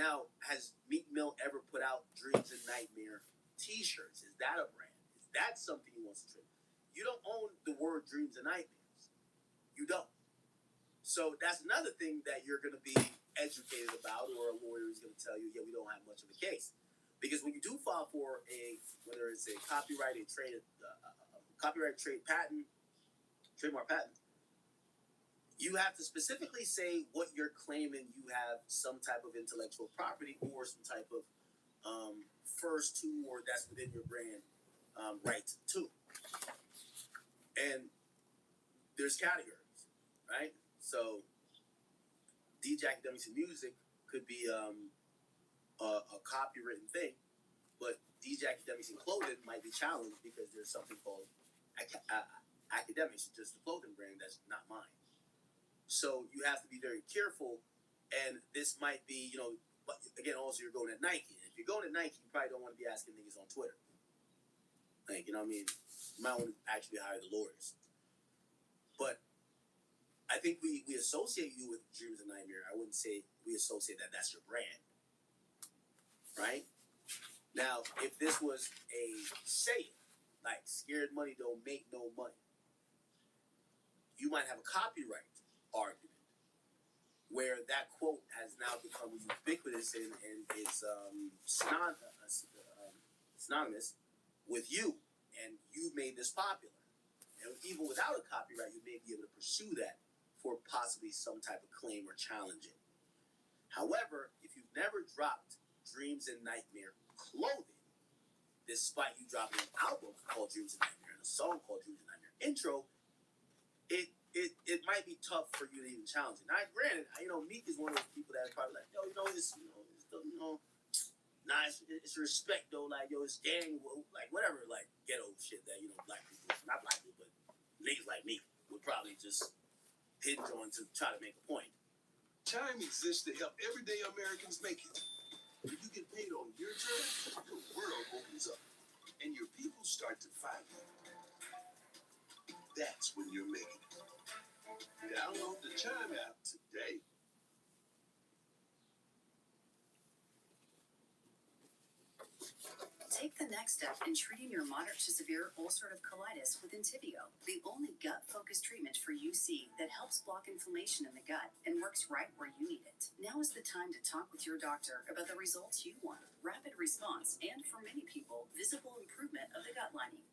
Now, has Meek Mill ever put out Dreams and Nightmare T-shirts? Is that a brand? Is that something he wants to trade? You don't own the word Dreams and Nightmares. You don't. So that's another thing that you're going to be educated about, or a lawyer is going to tell you, yeah, we don't have much of a case. Because when you do file for whether it's a copyright, trade patent, trademark patent, you have to specifically say what you're claiming you have some type of intellectual property or some type of first to, or that's within your brand rights to. And there's categories, right? So DJ Academics in Music could be a copywritten thing, but DJ Academics in Clothing might be challenged because there's something called Academics, just the clothing brand that's not mine. So you have to be very careful, and this might be, but again, also you're going at Nike. If you're going at Nike, you probably don't want to be asking niggas on Twitter. Like, you know what I mean? You might want to actually hire the lawyers. But I think we associate you with Dreams and Nightmare. I wouldn't say we associate that that's your brand. Right? Now, if this was a saying, like, scared money don't make no money, you might have a copyright argument where that quote has now become ubiquitous and is synonymous with you, and you made this popular. And even without a copyright, you may be able to pursue that for possibly some type of claim or challenge it. However, if you've never dropped Dreams and Nightmare Clothing, despite you dropping an album called Dreams and Nightmare and a song called Dreams and Nightmare Intro, it might be tough for you to even challenge it. Now, granted, Meek is one of those people that are probably like, yo, it's it's respect though, like, yo, it's gang, like whatever, like ghetto shit that black people, not black people, but niggas like me would probably just hinge on to try to make a point. Chime exists to help everyday Americans make it. When you get paid on your terms, the world opens up, and your people start to find you. That's when you're making it. Download the Chime app today. Take the next step in treating your moderate to severe ulcerative colitis with Entyvio, the only gut-focused treatment for UC that helps block inflammation in the gut and works right where you need it. Now is the time to talk with your doctor about the results you want, rapid response, and for many people, visible improvement of the gut lining.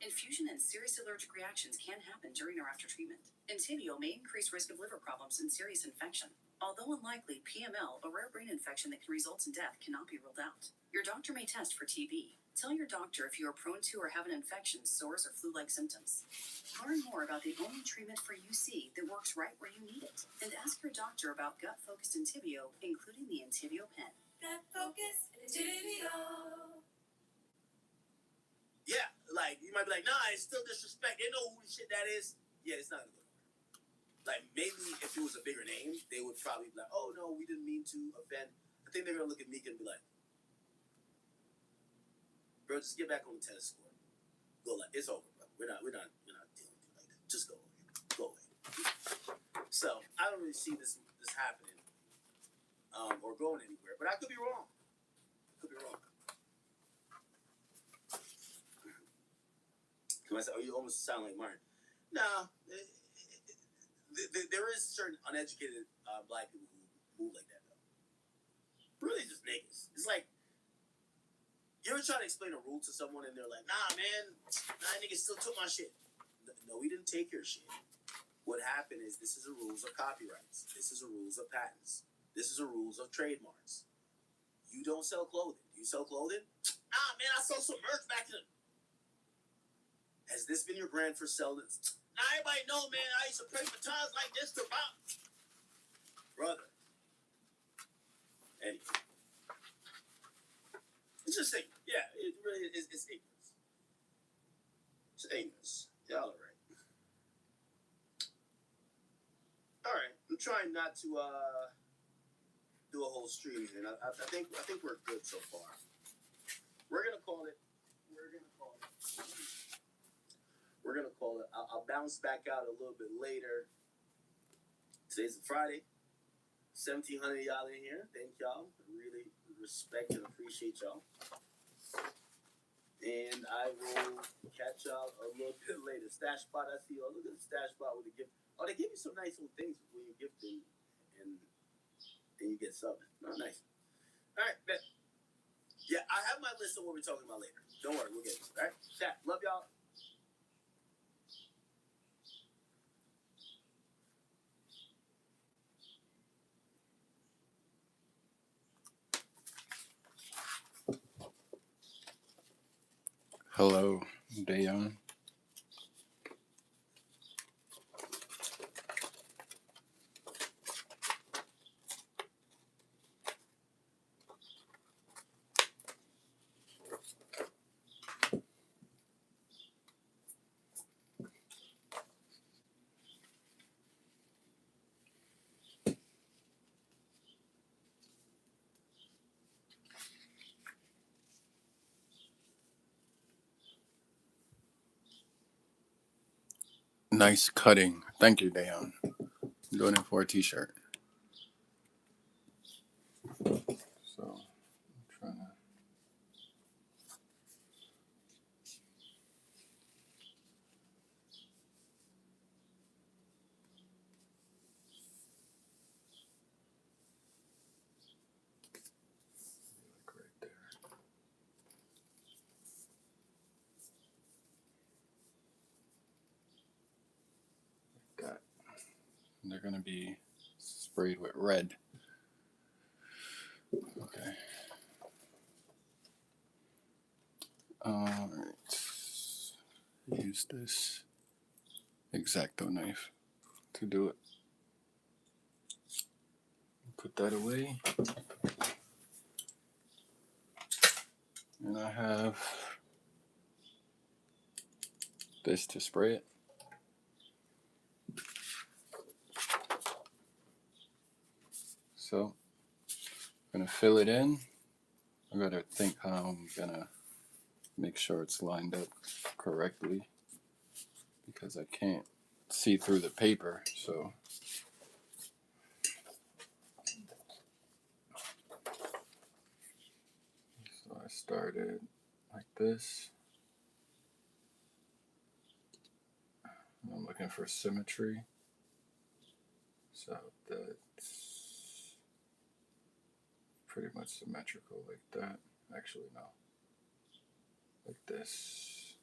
Infusion and serious allergic reactions can happen during or after treatment. Entyvio may increase risk of liver problems and serious infection. Although unlikely, PML, a rare brain infection that can result in death, cannot be ruled out. Your doctor may test for TB. Tell your doctor if you are prone to or have an infection, sores, or flu-like symptoms. Learn more about the only treatment for UC that works right where you need it. And ask your doctor about gut-focused Entyvio, including the Entyvio pen. Gut-focused Entyvio. Yeah, like, you might be like, nah, it's still disrespect. They know who the shit that is. Yeah, it's not gonna go nowhere. Like, maybe if it was a bigger name, they would probably be like, oh, no, we didn't mean to offend. I think they're gonna look at Meek and be like, bro, just get back on the tennis court. Go, like, it's over, bro. We're not dealing with you like that. Just go away. Go away. So, I don't really see this happening or going anywhere, but I could be wrong. Come on, oh, you almost sound like Martin. No, there is certain uneducated black people who move like that, though. Really just niggas. It's like, you ever try to explain a rule to someone and they're like, nah, man, niggas still took my shit. No, we didn't take your shit. What happened is this is the rules of copyrights. This is the rules of patents. This is the rules of trademarks. You don't sell clothing. You sell clothing? Ah, man, I sold some merch back in the... Has this been your brand for selling? Now everybody know, man, I used to pray for times like this to about... Brother. Anyway. It's just ignorance. Yeah, it really is. It's ignorance. It's ignorance. Y'all are right. All right. I'm trying not to do a whole stream here. I think we're good so far. We're gonna call it. I'll bounce back out a little bit later. Today's a Friday. 1,700 y'all in here. Thank y'all. I really respect and appreciate y'all. And I will catch y'all a little bit later. Stash spot, I see. Oh, look at the stash spot with the gift. Oh, they give you some nice little things when you're gifting, and then you get subbed. Oh, nice. All right, bet. Yeah, I have my list of what we're talking about later. Don't worry, we'll get it. All right, chat. Love y'all. Hello, Dayon. Nice cutting. Thank you, Dayon. I'm doing it for a t-shirt. So, I'm trying to... Like right there. Like that. And they're going to be sprayed with red. Okay. Alright. Use this X-Acto knife to do it. Put that away. And I have this to spray it. So, I'm going to fill it in. I gotta think how I'm gonna make sure it's lined up correctly because I can't see through the paper. So I started like this. I'm looking for symmetry. So that's pretty much symmetrical like that. Actually, no. Like this.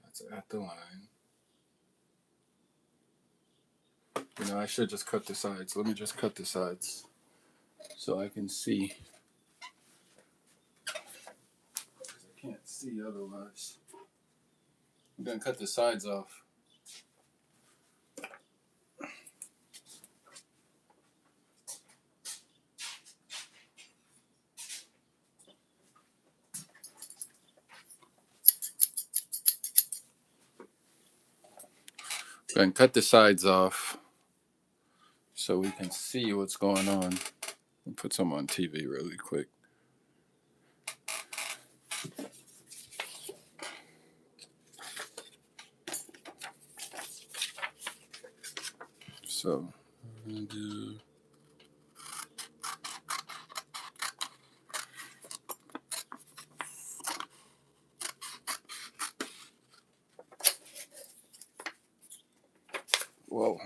That's at the line. You know, I should just cut the sides. Let me just cut the sides so I can see. Because I can't see otherwise. I'm gonna cut the sides off. Go ahead and cut the sides off so we can see what's going on. I'll put some on TV really quick. So we're gonna do whoa.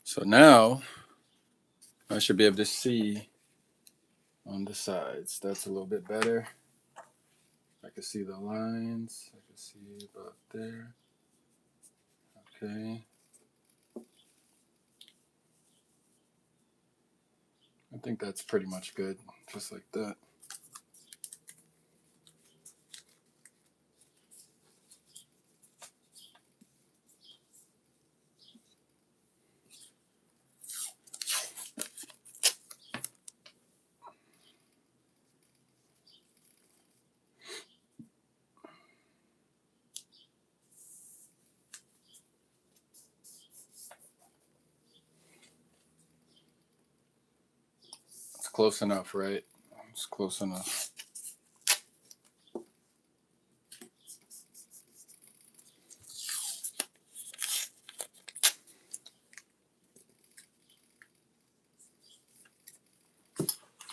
So now I should be able to see on the sides. That's a little bit better. I can see the lines. I can see about there. Okay. I think that's pretty much good, just like that. close enough, right? It's close enough.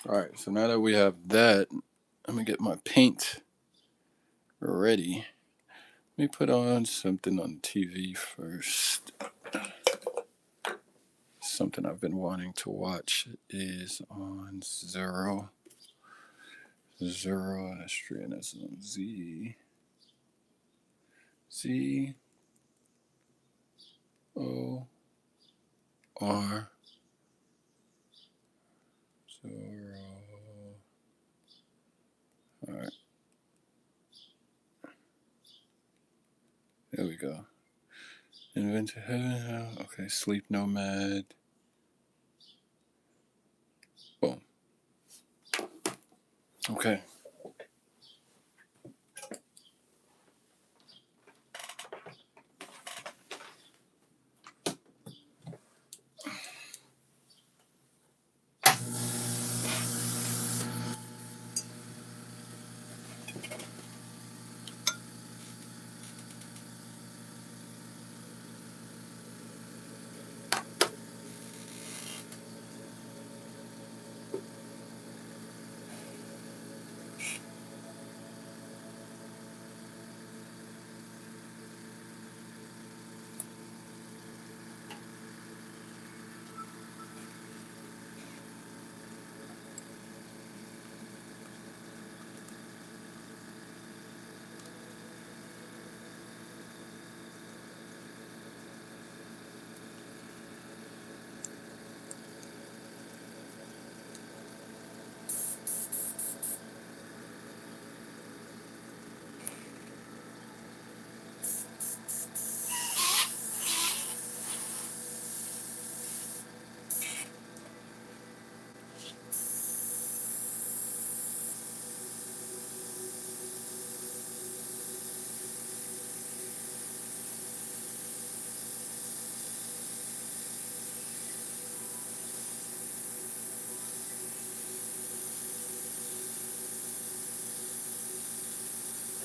All right, so now that we have that, I'm gonna get my paint ready. Let me put on something on TV first. Something I've been wanting to watch is on Zero. Zoroastrian is on Z. Z O R. Zoro. Alright. There we go. Inventor Heaven. Okay, Sleep Nomad. Boom. Okay.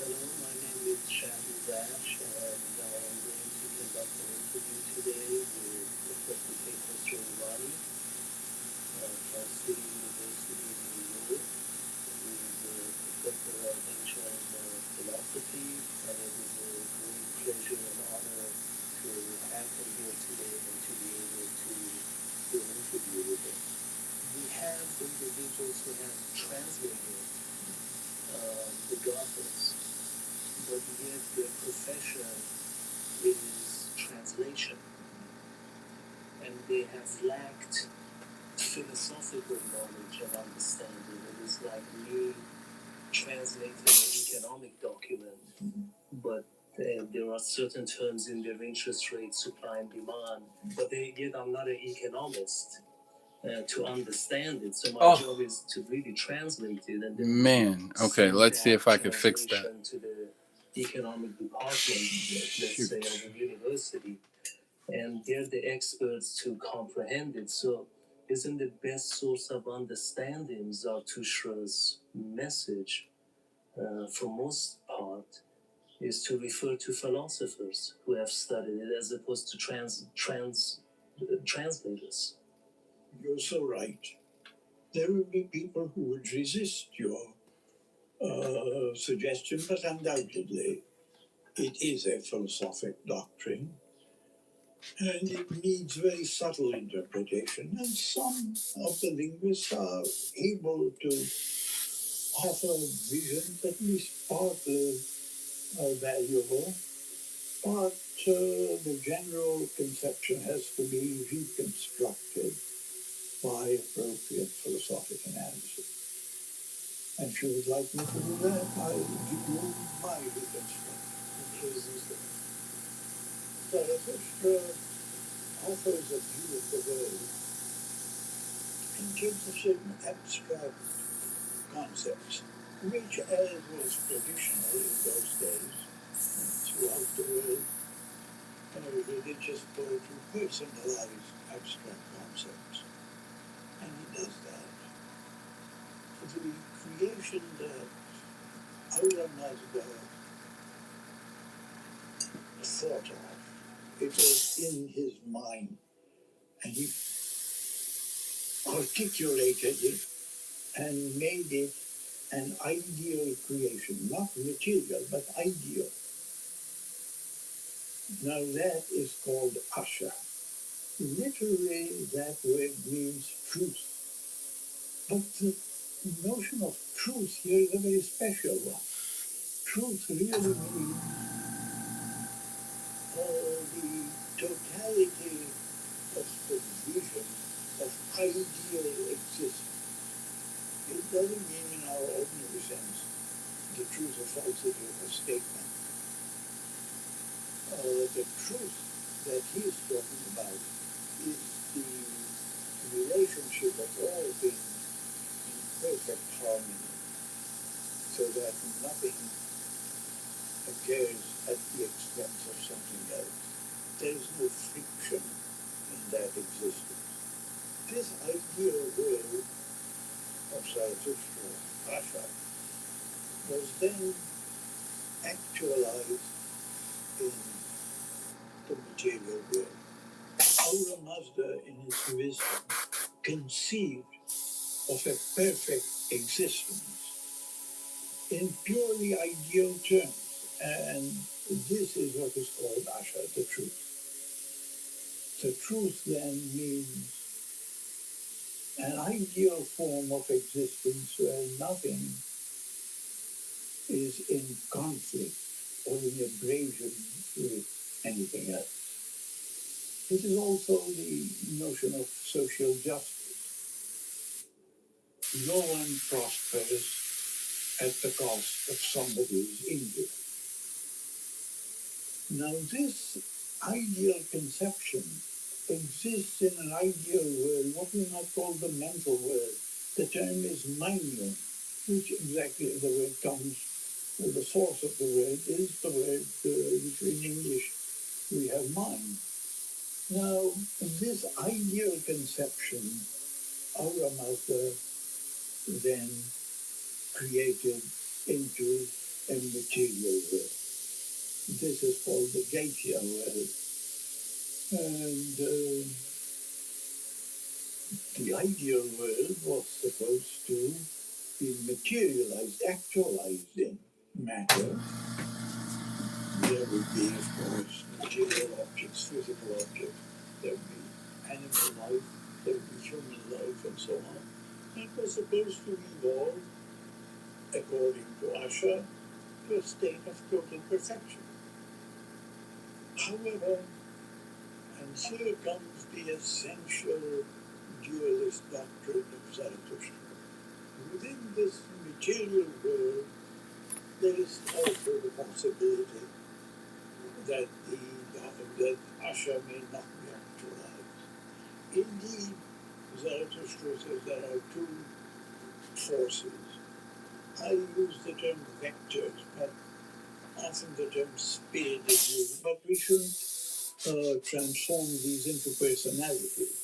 Hello, my name is Shahid Dash, and I am going to conduct an interview today with Professor Keita Sriwani from City University in New York, who is a professor of ancient philosophy, and it is a great pleasure and honor to have him here today and to be able to do an interview with him. We have individuals who have translated the Gospels, but yet their profession is translation, and they have lacked philosophical knowledge and understanding. It is like me translating an economic document, but there are certain terms in their interest rate, supply and demand, but yet I'm not an economist to understand it. So my job is to really translate it, and then Man, okay, let's see if I can fix that. to the economic department, let's say, of the university, and they're the experts to comprehend it. So isn't the best source of understanding Zarathustra's message, for most part, is to refer to philosophers who have studied it as opposed to translators? You're so right. There will be people who would resist your suggestion, but undoubtedly it is a philosophic doctrine, and it needs very subtle interpretation, and some of the linguists are able to offer visions at least partly valuable, but the general conception has to be reconstructed by appropriate philosophic analysis. And if you would like me to do that, I'll give you my reconstruction. Zarathustra offers a view of the world in terms of certain abstract concepts, which, as was traditional in those days, throughout the world, religious poetry personalized abstract concepts. And he does that. the creation that Aura Mazda thought of, it was in his mind, and he articulated it and made it an ideal creation, not material, but ideal. Now that is called Asha. Literally, that word means truth. But the notion of truth here is a very special one. Truth really means the totality of the vision of ideal existence. It doesn't mean in our ordinary sense the truth or falsity of a statement. The truth that he is talking about is the relationship of all things in perfect harmony, so that nothing occurs at the expense of something else. There is no friction in that existence. This ideal world of Zarathustra, Asha, was then actualized in the material world. Aura Mazda, in his wisdom, conceived of a perfect existence in purely ideal terms, and this is what is called Asha, the truth. The truth then means an ideal form of existence where nothing is in conflict or in abrasion with anything else. It is also the notion of social justice. No one prospers at the cost of somebody who's injured. Now, this ideal conception exists in an ideal world, what we might call the mental world. The term is mindum, which exactly the word comes, the source of the word is the word which in English we have mind. Now, this ideal conception, Aura Mazda then created into a material world. This is called the Gatia world. And the ideal world was supposed to be materialized, actualized in matter. There would be, of course, material objects, physical objects. There would be animal life, there would be human life, and so on. It was supposed to evolve, according to Asha, to a state of total perfection. However, and here comes the essential dualist doctrine of Zarathustra. Within this material world, there is also the possibility that that Asha may not be actualized. Indeed, Zarathustra says there are two forces. I use the term vectors, but often the term spirit is used. But we shouldn't transform these into personalities.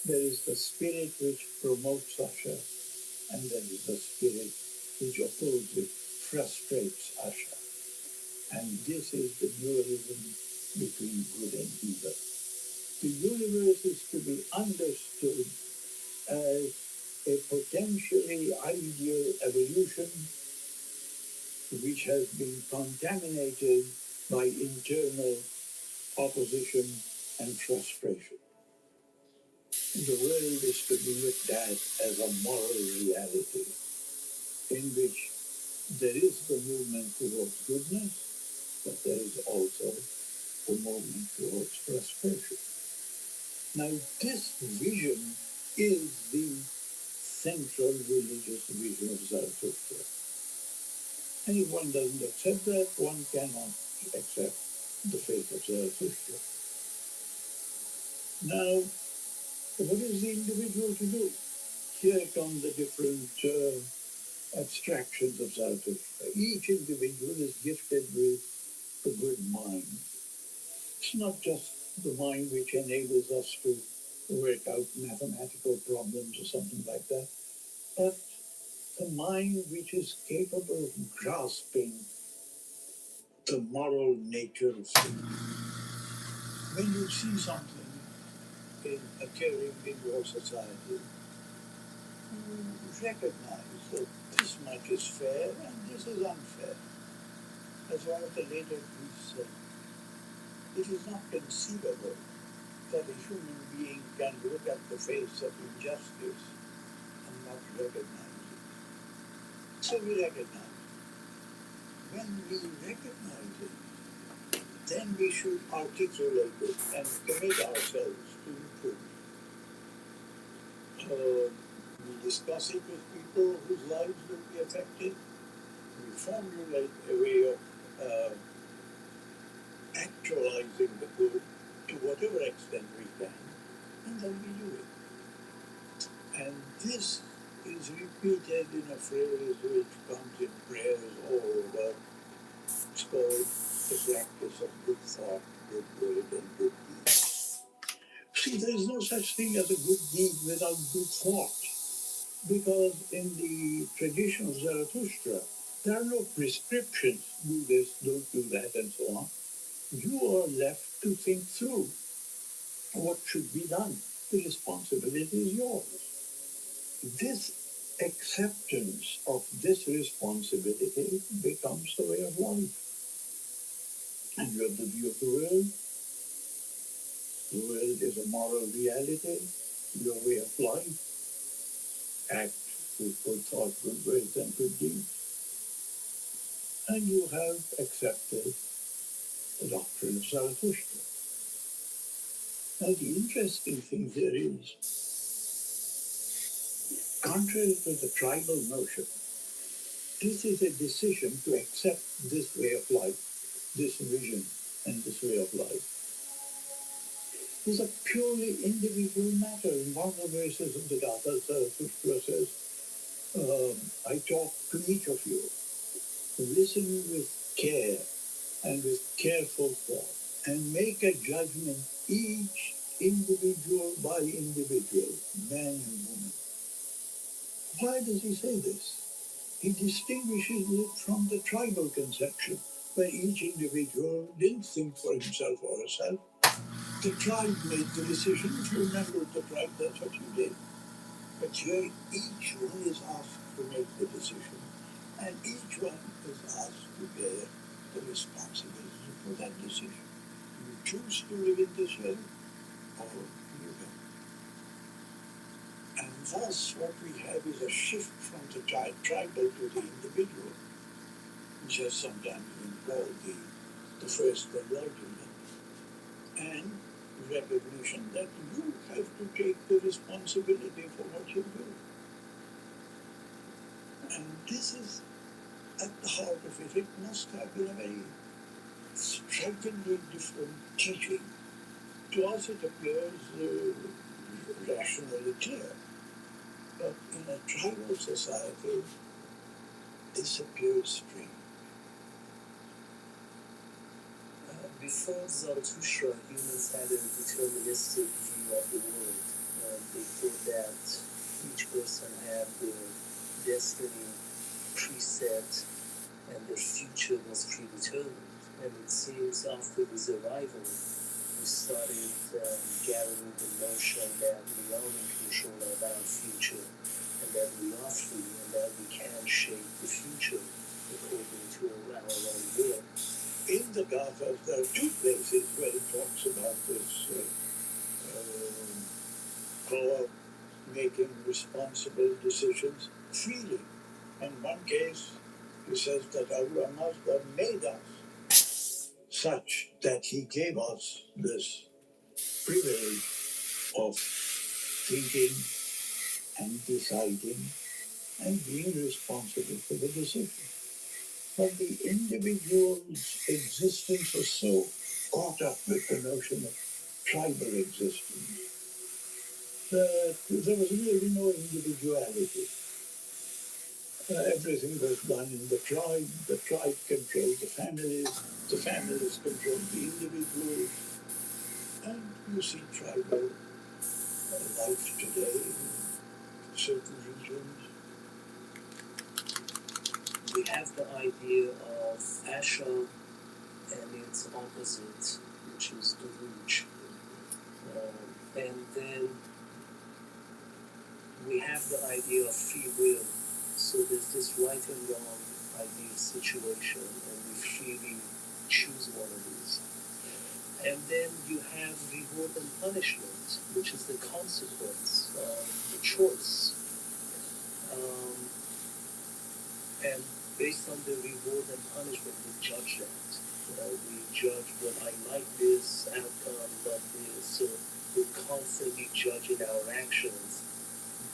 There is the spirit which promotes Asha, and there is the spirit which opposes, frustrates Asha. And this is the dualism between good and evil. The universe is to be understood as a potentially ideal evolution which has been contaminated by internal opposition and frustration. The world is to be looked at as a moral reality in which there is the movement towards goodness, but there is also the movement towards frustration. Now, this vision is the central religious vision of Zarathustra. And if one doesn't accept that, one cannot accept the faith of Zarathustra. Now, what is the individual to do? Here come the different abstractions of Zarathustra. Each individual is gifted with a good mind. It's not just the mind which enables us to work out mathematical problems or something like that, but a mind which is capable of grasping the moral nature of things. When you see something occurring in your society, you recognize that this much is fair and this is unfair. As one of the later priests said, it is not conceivable that a human being can look at the face of injustice and not recognize it. So we recognize it. When we recognize it, then we should articulate it and commit ourselves to improve. We discuss it with people whose lives will be affected. We formulate a way of actualizing the good to whatever extent we can, and then we do it. And this is repeated in a phrase which comes in prayers all over. It's called the practice of good thought, good word, and good deed. See, there is no such thing as a good deed without good thought, because in the tradition of Zarathustra, there are no prescriptions, do this, don't do that, and so on. You are left to think through what should be done. The responsibility is yours. This acceptance of this responsibility becomes the way of life. And you have the view of the world. The world is a moral reality, your way of life. Act with good thought, good words, and good deeds. And you have accepted the doctrine of Zarathustra. Now, the interesting thing here is, contrary to the tribal notion, this is a decision to accept this way of life, this vision, and this way of life. It is a purely individual matter. In one of the verses of the Gatha, Zarathustra says, I talk to each of you. Listen with care and with careful thought, and make a judgment, each individual by individual, man and woman. Why does he say this? He distinguishes it from the tribal conception, where each individual didn't think for himself or herself. The tribe made the decision. If you remember the tribe, that's what you did. But here, each one is asked to make the decision, and each one is asked to bear the responsibility for that decision. You choose to live in this way, or you don't. And thus, what we have is a shift from the tribal to the individual, which has sometimes been called the first enlightenment, and recognition that you have to take the responsibility for what you do. And this is at the heart of it. It must have been a very strikingly different teaching. To us it appears rationally clear, but in a tribal society, this appears strange. Before Zarathustra, humans had a deterministic view of the world. They thought that each person had their destiny preset and their future was predetermined. And it seems after his arrival, we started gathering the notion that we are in control of our future, and that we are free, and that we can shape the future according to our own will. In the Gathas, there are two places where it talks about this power making responsible decisions freely. In one case, he says that Ahura Mazda made us such that he gave us this privilege of thinking and deciding and being responsible for the decision. But the individual's existence was so caught up with the notion of tribal existence that there was really no individuality. Everything was done in the tribe controlled the families controlled the individuals, and you see tribal life today in certain regions. we have the idea of Asha and its opposite, which is Daruj. And then we have the idea of free will. So there's this right and wrong idea situation, and we freely choose one of these. And then you have reward and punishment, which is the consequence of the choice. And based on the reward and punishment, we judge that. We judge what I like this outcome, but this. So we're constantly judging our actions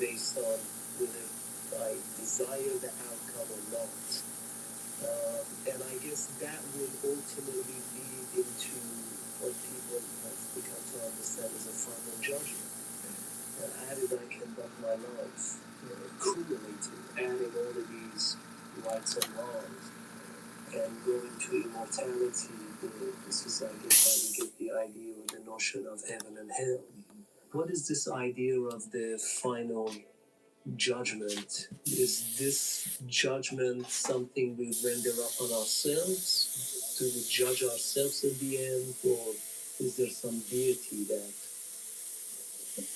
based on whether I desire the outcome or not. And I guess that will ultimately lead into what people have become to understand as a final judgment. And how did I conduct my life? Accumulating, adding all of these rights and wrongs, and going to immortality. This is, I guess, how we get the idea or the notion of heaven and hell. What is this idea of the final judgment? Is this judgment something we render upon ourselves? Do we judge ourselves at the end, or is there some deity that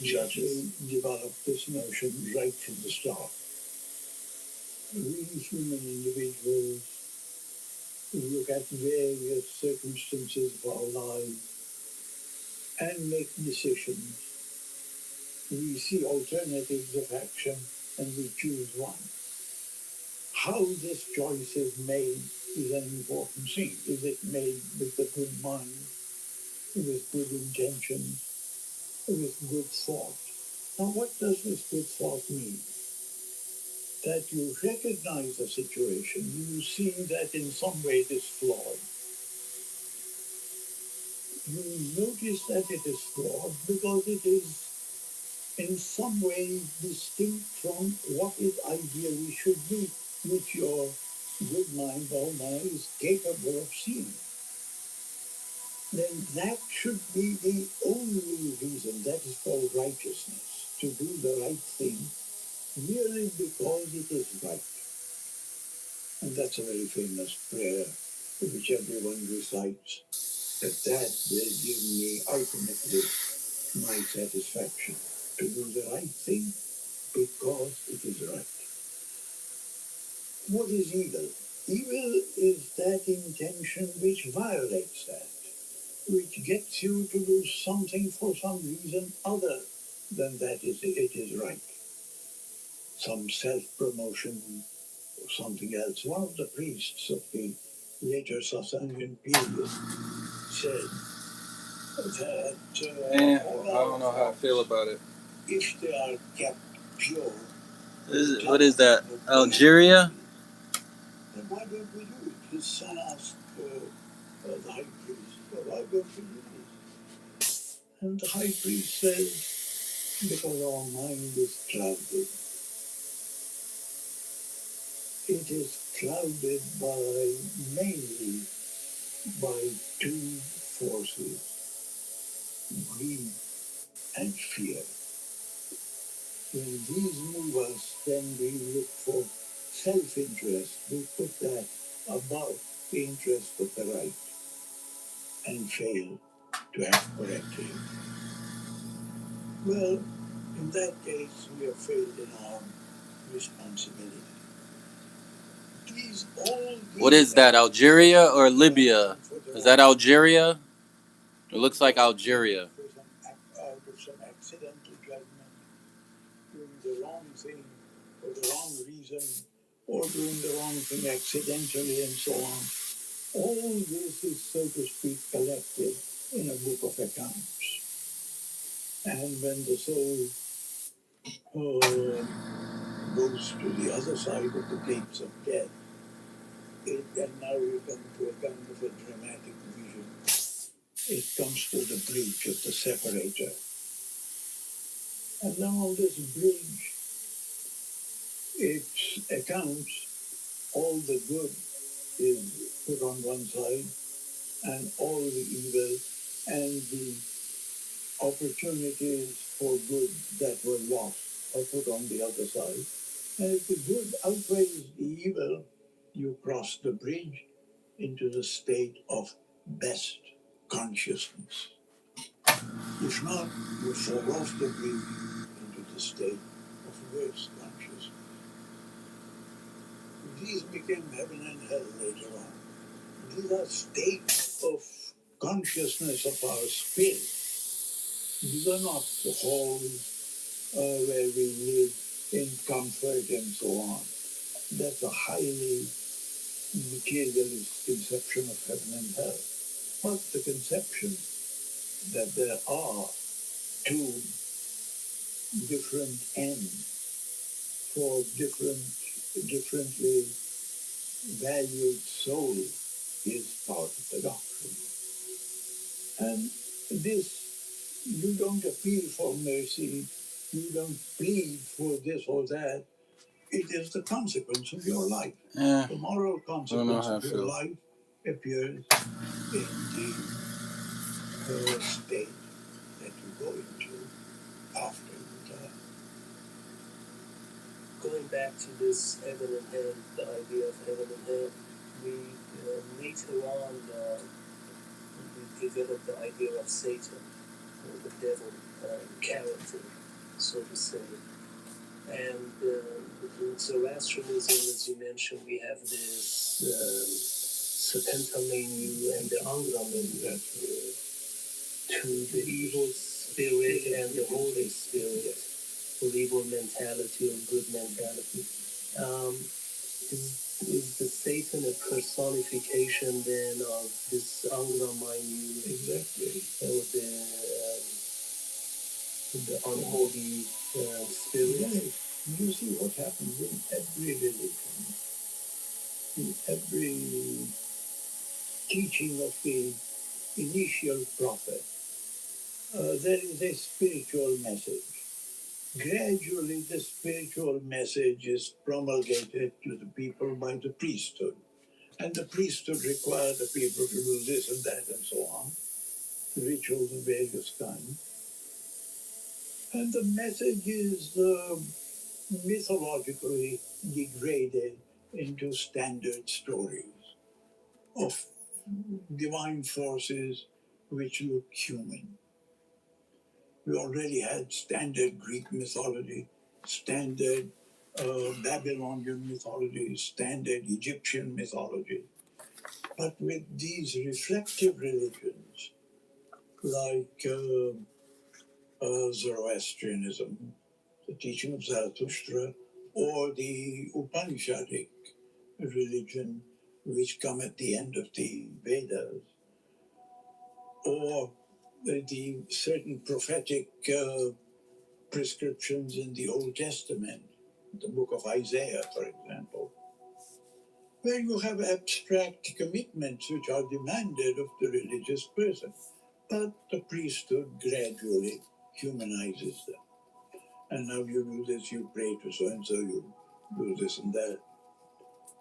judges? We developed this notion right from the start. We human individuals look at various circumstances of our lives and make decisions. We see alternatives of action and we choose one. How this choice is made is an important thing. Is it made with a good mind, with good intentions, with good thought? Now, what does this good thought mean? That you recognize the situation, you see that in some way it is flawed. You notice that it is flawed because it is in some way distinct from what it ideally should be, which your good mind or mind is capable of seeing. Then that should be the only reason, that is called righteousness, to do the right thing, merely because it is right. And that's a very famous prayer which everyone recites, that will give me ultimately my satisfaction, to do the right thing because it is right. What is evil? Evil is that intention which violates that, which gets you to do something for some reason other than that it is right. Some self-promotion or something else. One of the priests of the later Sasanian period said that I don't know how I feel about it. if they are kept pure. What is that? Algeria? Then why don't we do it? His son asked the high priest, why don't we do this? And the high priest says, because our mind is clouded. It is clouded mainly by two forces, greed and fear. When these move us, then we look for self-interest. We put that above the interest of the right and fail to act correctly. Well, in that case, we have failed in our responsibility. What is that, Algeria or Libya? Is that Algeria? It looks like Algeria. Out of some accidental judgment, doing the wrong thing for the wrong reason, or doing the wrong thing accidentally, and so on. All this is, so to speak, collected in a book of accounts. And when the soul goes to the other side of the gates of death, and now we come to a kind of a dramatic vision. It comes to the bridge of the separator. And now on this bridge, it accounts all the good is put on one side, and all the evil and the opportunities for good that were lost are put on the other side. And if the good outweighs the evil, you cross the bridge into the state of best consciousness. If not, you fall off the bridge into the state of worst consciousness. These became heaven and hell later on. These are states of consciousness of our spirit. These are not the halls where we live in comfort and so on. That's a highly materialist conception of heaven and hell. But the conception that there are two different ends for differently valued souls is part of the doctrine. And this, you don't appeal for mercy, you don't plead for this or that. It is the consequence of your life. The moral consequence of your life appears in the state that you go into after you die. Going back to this heaven and hell, the idea of heaven and hell, we later on we developed the idea of Satan, or the devil character, so to say. And in Zoroastrianism, as you mentioned, we have this Serpenta Menu and the Angra Menu to the evil spirit and the Holy Spirit, or evil mentality or good mentality. Is the Satan a personification then of this Angra Menu? Exactly. Or the unholy spirit? Yes. You see what happens in every religion, in every teaching of the initial prophet. There is a spiritual message. Gradually, the spiritual message is promulgated to the people by the priesthood. And the priesthood requires the people to do this and that and so on, rituals of various kinds. And the message is mythologically degraded into standard stories of divine forces which look human. We already had standard Greek mythology, standard Babylonian mythology, standard Egyptian mythology. But with these reflective religions, like Zoroastrianism, the teaching of Zarathustra, or the Upanishadic religion, which come at the end of the Vedas, or the certain prophetic prescriptions in the Old Testament, the book of Isaiah, for example, where you have abstract commitments which are demanded of the religious person. But the priesthood gradually humanizes them. And now you do this, you pray to so and so, you do this and that.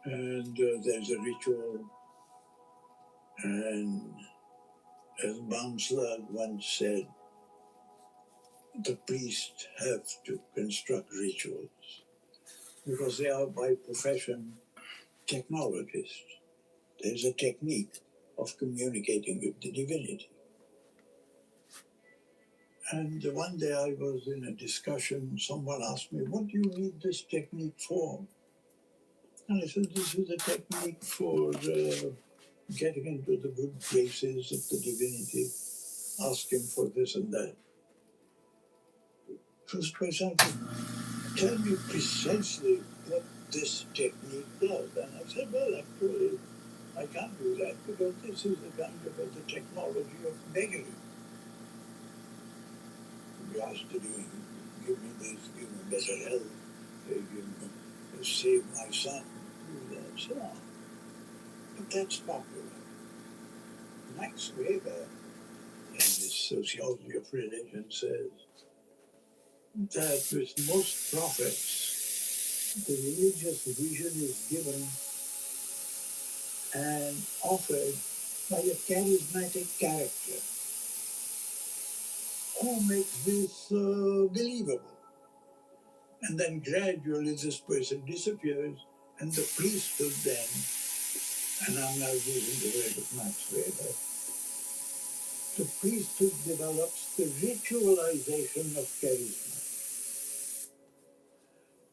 And there's a ritual. And as Bamsland once said, the priests have to construct rituals because they are by profession technologists. There's a technique of communicating with the divinity. And one day I was in a discussion, someone asked me, what do you need this technique for? And I said, this is a technique for getting into the good graces of the divinity, asking for this and that. First person, tell me precisely what this technique does. And I said, well, actually, I can't do that because this is a kind of the technology of beggary. You ask to do, give me this, give me better health, save my son, do that, so on. But that's popular. Max Weber, in his Sociology of Religion, says that with most prophets, the religious vision is given and offered by a charismatic character who makes this believable. And then gradually this person disappears And the priesthood then, and I'm now using the word of Max Weber, the priesthood develops the ritualization of charisma.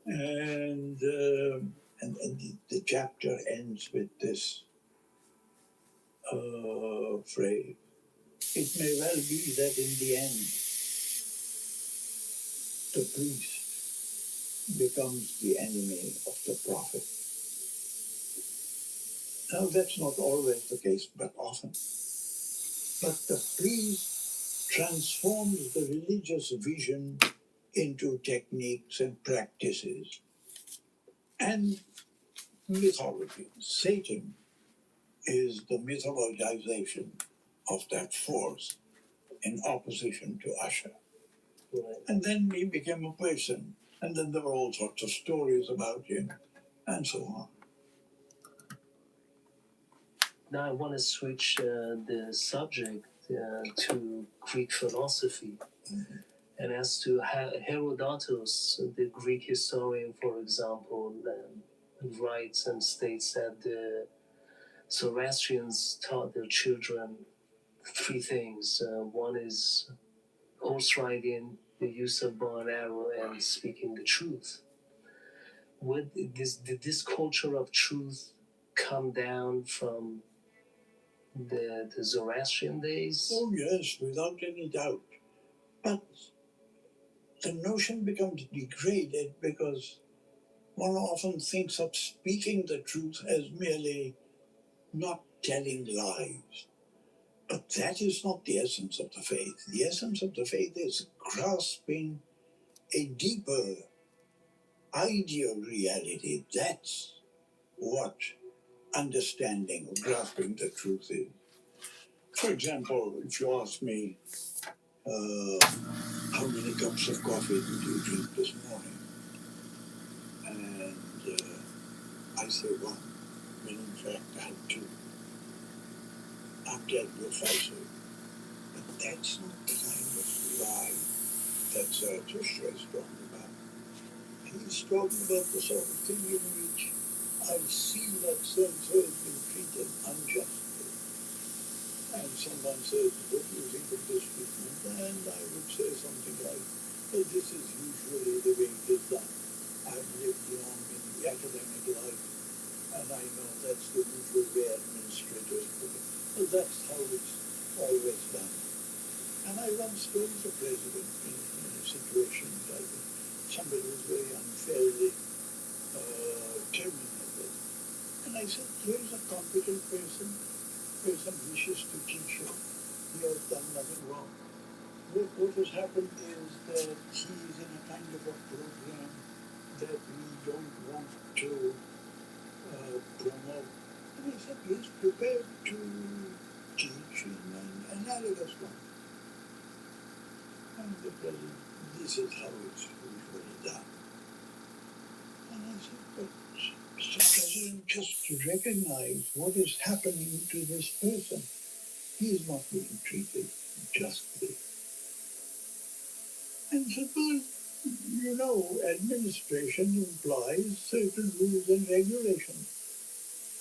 And the chapter ends with this phrase. It may well be that in the end, the priest becomes the enemy of the prophet. Now, that's not always the case, but often. But the priest transforms the religious vision into techniques and practices and mythology. Satan is the mythologization of that force in opposition to Usher. Right. And then he became a person, and then there were all sorts of stories about him, and so on. Now I want to switch the subject to Greek philosophy. Mhm. And as to Herodotus, the Greek historian, for example, writes and states that the Zoroastrians taught their children three things. One is horse riding, the use of bow and arrow, and speaking the truth. Did this culture of truth come down from the Zoroastrian days? Oh, yes, without any doubt. But the notion becomes degraded because one often thinks of speaking the truth as merely not telling lies. But that is not the essence of the faith. The essence of the faith is grasping a deeper ideal reality. That's what understanding or grasping the truth is. For example, if you ask me, how many cups of coffee did you drink this morning? And I say one, when in fact I had two. Not that with I say, but that's not the kind of lie that Zarathustra is talking about. He's talking about the sort of thing in which I see that so-and-so has been treated unjustly. And someone says, what do you think of this treatment? And I would say something like, well, this is usually the way it is done. I've lived long in the academic life, and I know that's the usual way administrators put it. Well, that's how it's always done. And I once told the president in a situation like that, somebody was very unfairly terminated. And I said, here is a competent person wishes to teach you. He has done nothing wrong. What has happened is that he is in a kind of a program that we don't want to promote. And I said, he is prepared to teach in an analogous one. And the president, this is how it's usually done. And I said, but Mr. President, just to recognize what is happening to this person. He is not being treated justly. And said, well, you know, administration implies certain rules and regulations.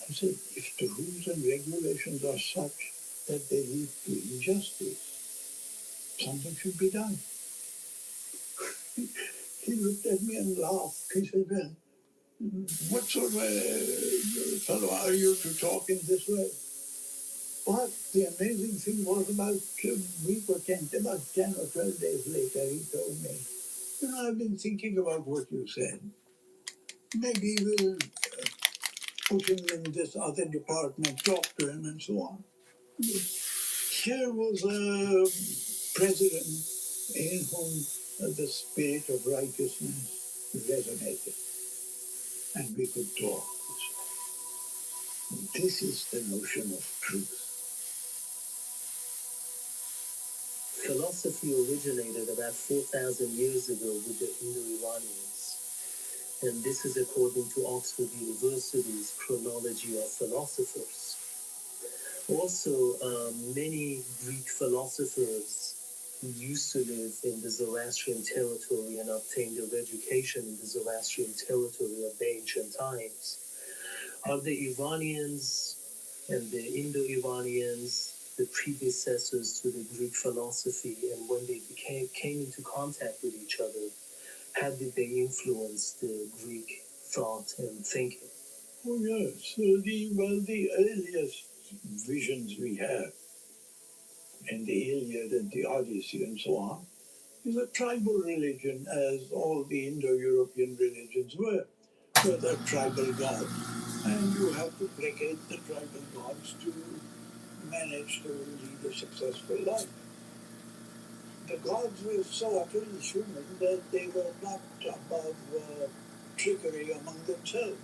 I said, if the rules and regulations are such that they lead to injustice, something should be done. He looked at me and laughed. He said, well, what sort of a fellow are you to talk in this way? But the amazing thing was about a week or 10 or 12 days later, he told me, you know, I've been thinking about what you said. Maybe we'll put him in this other department, talk to him, and so on. Here was a president in whom the spirit of righteousness resonated, and we could talk. This is the notion of truth. Philosophy originated about 4,000 years ago with the Indo-Iranians. And this is according to Oxford University's Chronology of Philosophers. Also, many Greek philosophers used to live in the Zoroastrian territory and obtained their education in the Zoroastrian territory of the ancient times. are the Iranians and the Indo-Iranians the predecessors to the Greek philosophy, and when they came into contact with each other, how did they influence the Greek thought and thinking? Oh yes, the earliest visions we have in the Iliad and the Odyssey and so on is a tribal religion, as all the Indo-European religions were. So they're tribal gods, and you have to placate the tribal gods to manage to lead a successful life. The gods were so utterly human that they were not above trickery among themselves.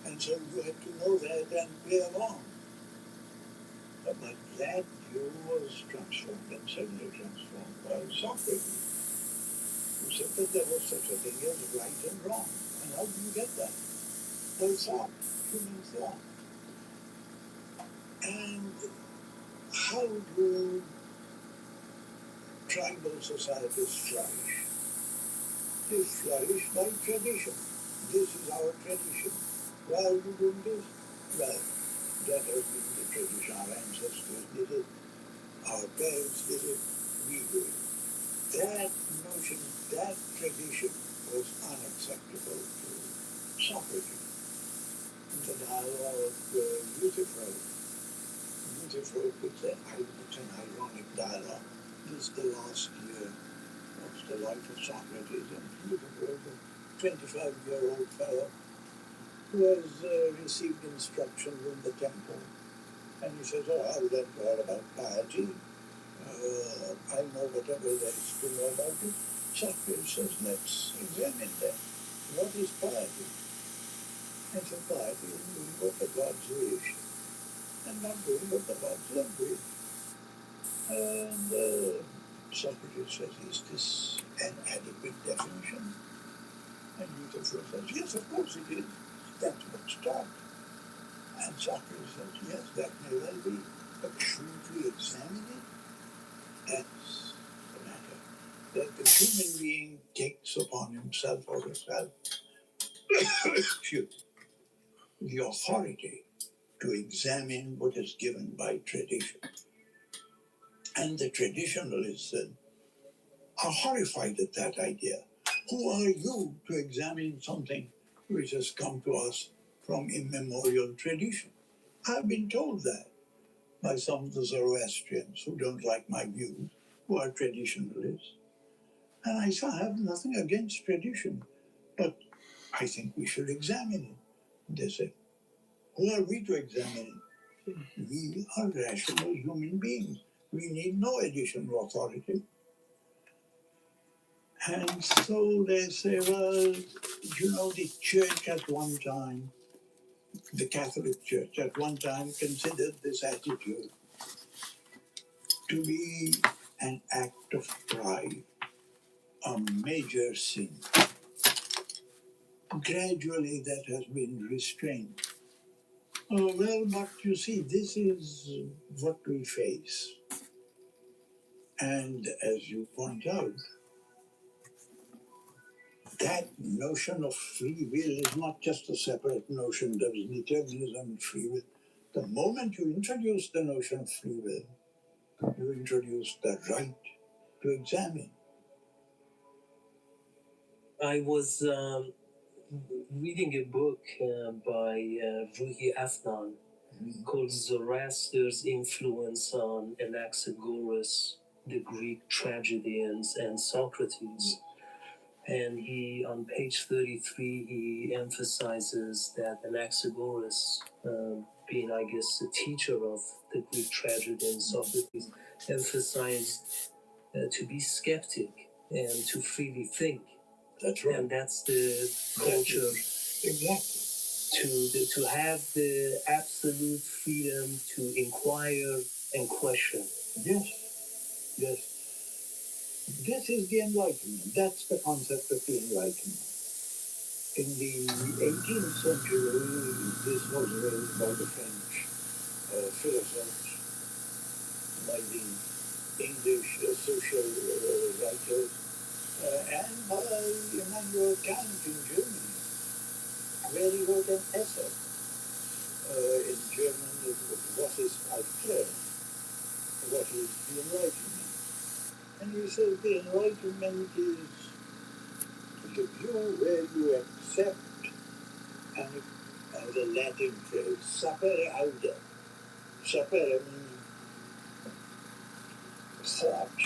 And so you had to know that and play along. But that view was transformed and suddenly transformed by Socrates, who said that there was such a thing as right and wrong. And how do you get that? By thought, human thought. And how do tribal societies flourish? They flourish by tradition. This is our tradition. Why are you doing this? Well, that has been the tradition. Our ancestors did it. Our parents did it. We do it. That notion, that tradition was unacceptable to Socrates. In the dialogue of Euthyphro puts it's an ironic dialogue. This is the last year of the life of Socrates, and Euthyphro, a 25-year-old fellow, who has received instructions in the temple. And he says, oh, I've learned all about piety. I know whatever there is to know about it. Socrates says, let's examine that. What is piety? And so piety is doing what the gods wish and not doing what the gods don't wish. And Socrates says, is this an adequate definition? And Euthyphro says, yes, of course it is. That's what's taught. And Socrates says, yes, that may well be. But shouldn't we examine it? That's the matter. That the human being takes upon himself or herself the authority to examine what is given by tradition. And the traditionalists are horrified at that idea. Who are you to examine something which has come to us from immemorial tradition? I've been told that by some of the Zoroastrians who don't like my views, who are traditionalists. And I say, I have nothing against tradition, but I think we should examine it. They say, who are we to examine it? We are rational human beings. We need no additional authority. And so they say, well, the church at one time, the Catholic Church at one time considered this attitude to be an act of pride, a major sin. Gradually that has been restrained. Well, but you see, this is what we face. And as you point out, that notion of free will is not just a separate notion. There is determinism and free will. The moment you introduce the notion of free will, you introduce the right to examine. I was reading a book by Ruhi Afnan called Zoroaster's Influence on Anaxagoras, the Greek tragedians, and Socrates. And he, on page 33, he emphasizes that Anaxagoras, being, I guess, the teacher of the Greek tragedians, Socrates, emphasized to be skeptic and to freely think. That's right. And that's the culture. Exactly. To have the absolute freedom to inquire and question. Yes. This is the Enlightenment. That's the concept of the Enlightenment. In the 18th century, this was raised by the French philosophers, by the English social writers, and by Immanuel Kant in Germany. Very he wrote an essay in German. What is quite clear? What is the Enlightenment? And he says the Enlightenment is the view where you accept the Latin phrase sapere aude. Sapere means thought.